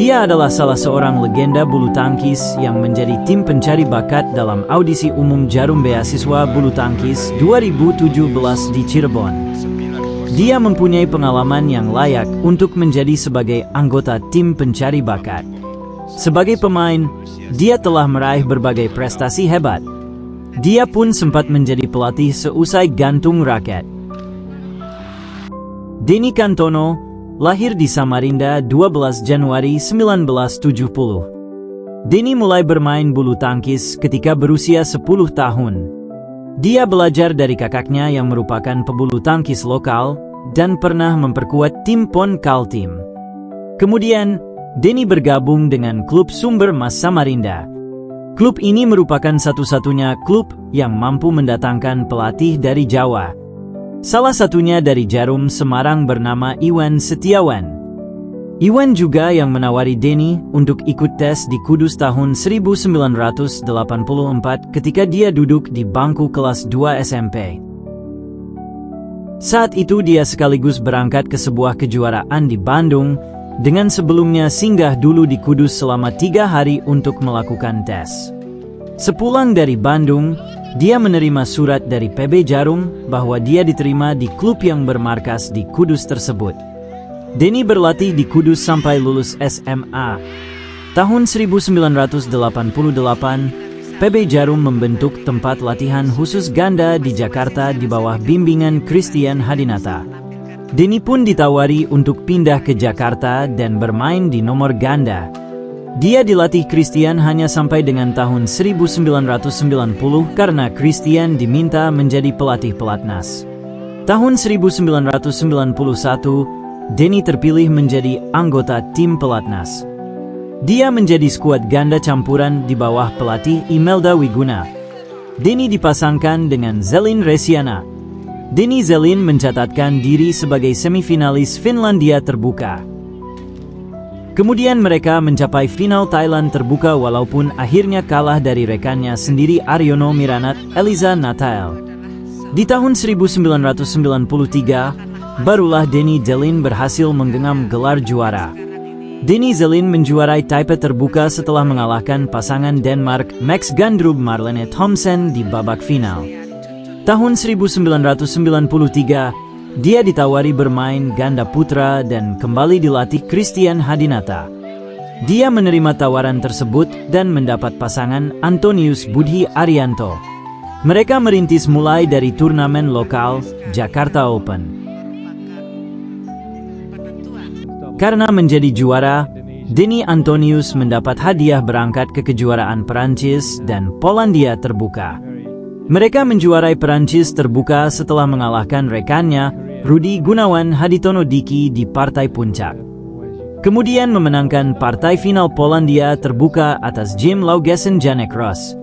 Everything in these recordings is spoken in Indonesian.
Dia adalah salah seorang legenda bulu tangkis yang menjadi tim pencari bakat dalam audisi umum Jarum Beasiswa Bulu Tangkis 2017 di Cirebon. Dia mempunyai pengalaman yang layak untuk menjadi sebagai anggota tim pencari bakat. Sebagai pemain, dia telah meraih berbagai prestasi hebat. Dia pun sempat menjadi pelatih seusai gantung raket. Denny Kantono lahir di Samarinda 12 Januari 1970. Denny mulai bermain bulu tangkis ketika berusia 10 tahun. Dia belajar dari kakaknya yang merupakan pebulu tangkis lokal dan pernah memperkuat tim PON Kaltim. Kemudian, Denny bergabung dengan klub Sumber Mas Samarinda. Klub ini merupakan satu-satunya klub yang mampu mendatangkan pelatih dari Jawa. Salah satunya dari Jarum Semarang bernama Iwan Setiawan. Iwan juga yang menawari Denny untuk ikut tes di Kudus tahun 1984 ketika dia duduk di bangku kelas 2 SMP. Saat itu dia sekaligus berangkat ke sebuah kejuaraan di Bandung, dengan sebelumnya singgah dulu di Kudus selama 3 hari untuk melakukan tes. Sepulang dari Bandung, dia menerima surat dari PB Jarum bahwa dia diterima di klub yang bermarkas di Kudus tersebut. Denny berlatih di Kudus sampai lulus SMA. Tahun 1988, PB Jarum membentuk tempat latihan khusus ganda di Jakarta di bawah bimbingan Christian Hadinata. Denny pun ditawari untuk pindah ke Jakarta dan bermain di nomor ganda. Dia dilatih Christian hanya sampai dengan tahun 1990 karena Christian diminta menjadi pelatih pelatnas. Tahun 1991, Denny terpilih menjadi anggota tim pelatnas. Dia menjadi skuad ganda campuran di bawah pelatih Imelda Wiguna. Denny dipasangkan dengan Zelin Resiana. Denny Zelin mencatatkan diri sebagai semifinalis Finlandia Terbuka. Kemudian mereka mencapai final Thailand Terbuka walaupun akhirnya kalah dari rekannya sendiri Aryono Miranat Eliza Natael. Di tahun 1993, barulah Denny Zelin berhasil menggenggam gelar juara. Denny Zelin menjuarai Taipei Terbuka setelah mengalahkan pasangan Denmark Max Gandrup Marlene Thomsen di babak final. Tahun 1993, dia ditawari bermain ganda putra dan kembali dilatih Christian Hadinata. Dia menerima tawaran tersebut dan mendapat pasangan Antonius Budhi Arianto. Mereka merintis mulai dari turnamen lokal Jakarta Open. Karena menjadi juara, Denny Antonius mendapat hadiah berangkat ke kejuaraan Perancis dan Polandia Terbuka. Mereka menjuarai Perancis Terbuka setelah mengalahkan rekannya Rudi Gunawan Haditono Diki di partai puncak. Kemudian memenangkan partai final Polandia Terbuka atas Jim Laugesen Janek Ross.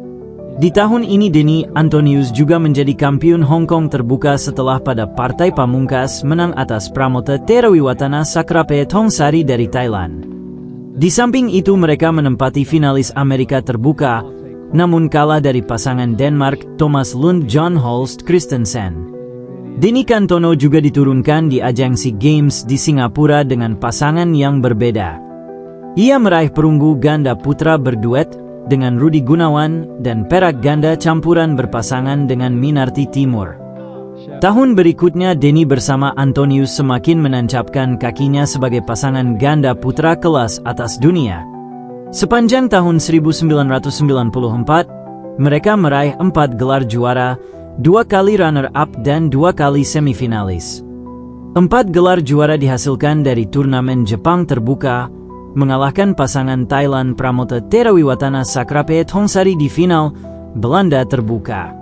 Di tahun ini Denny Antonius juga menjadi kampiun Hong Kong Terbuka setelah pada partai pamungkas menang atas Pramota Terawiwatana Sakrape Thongsari dari Thailand. Di samping itu mereka menempati finalis Amerika Terbuka, namun kalah dari pasangan Denmark Thomas Lund John Holst Christensen. Denny Kantono juga diturunkan di ajang SEA Games di Singapura dengan pasangan yang berbeda. Ia meraih perunggu ganda putra berduet dengan Rudi Gunawan dan perak ganda campuran berpasangan dengan Minarti Timur. Tahun berikutnya Denny bersama Antonius semakin menancapkan kakinya sebagai pasangan ganda putra kelas atas dunia. Sepanjang tahun 1994, mereka meraih 4 gelar juara, 2 kali runner-up dan 2 kali semifinalis. 4 gelar juara dihasilkan dari turnamen Jepang Terbuka, mengalahkan pasangan Thailand Pramota Terawiwatana Sakrape Thongsari di final Belanda Terbuka.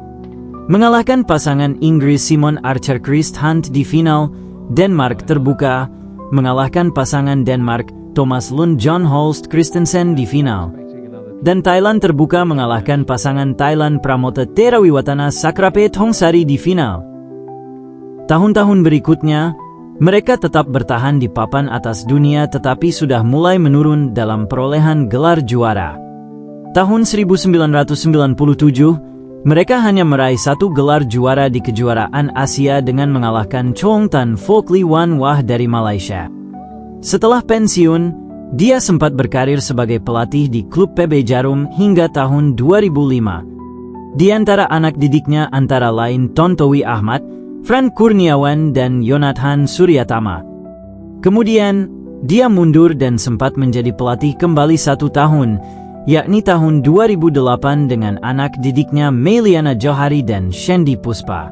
Mengalahkan pasangan Inggris Simon Archer Chris Hunt di final Denmark Terbuka, mengalahkan pasangan Denmark Thomas Lund John Holst Christensen di final. Dan Thailand Terbuka mengalahkan pasangan Thailand Pramota Terawiwatana Sakrape Thongsari di final. Tahun-tahun berikutnya, mereka tetap bertahan di papan atas dunia tetapi sudah mulai menurun dalam perolehan gelar juara. Tahun 1997, mereka hanya meraih 1 gelar juara di kejuaraan Asia dengan mengalahkan Chong Tan Fook Lee Wan Wah dari Malaysia. Setelah pensiun, Dia sempat berkarir sebagai pelatih di klub PB Jarum hingga tahun 2005. Di antara anak didiknya antara lain Tontowi Ahmad, Fran Kurniawan, dan Yonathan Suryatama. Kemudian, dia mundur dan sempat menjadi pelatih kembali 1 tahun, yakni tahun 2008 dengan anak didiknya Meliana Johari dan Shandy Puspa.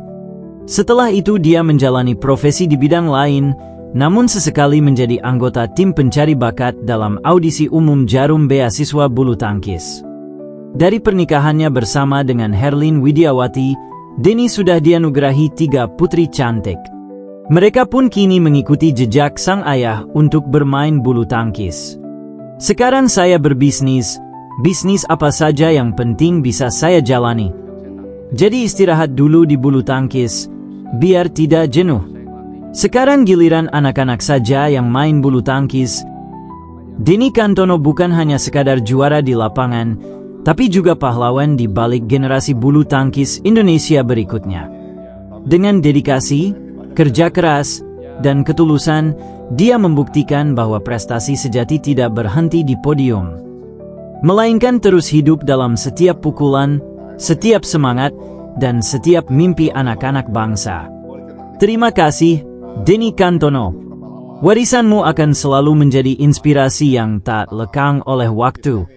Setelah itu dia menjalani profesi di bidang lain, namun sesekali menjadi anggota tim pencari bakat dalam audisi umum Jarum Beasiswa Bulu Tangkis. Dari pernikahannya bersama dengan Herlin Widiawati, Denny sudah dianugerahi 3 putri cantik. Mereka pun kini mengikuti jejak sang ayah untuk bermain bulu tangkis. Sekarang saya berbisnis, bisnis apa saja yang penting bisa saya jalani. Jadi istirahat dulu di bulu tangkis, biar tidak jenuh. Sekarang giliran anak-anak saja yang main bulu tangkis. Denny Kantono bukan hanya sekadar juara di lapangan, tapi juga pahlawan di balik generasi bulu tangkis Indonesia berikutnya. Dengan dedikasi, kerja keras, dan ketulusan, dia membuktikan bahwa prestasi sejati tidak berhenti di podium, melainkan terus hidup dalam setiap pukulan, setiap semangat, dan setiap mimpi anak-anak bangsa. Terima kasih, Denny Kantono. Warisanmu akan selalu menjadi inspirasi yang tak lekang oleh waktu.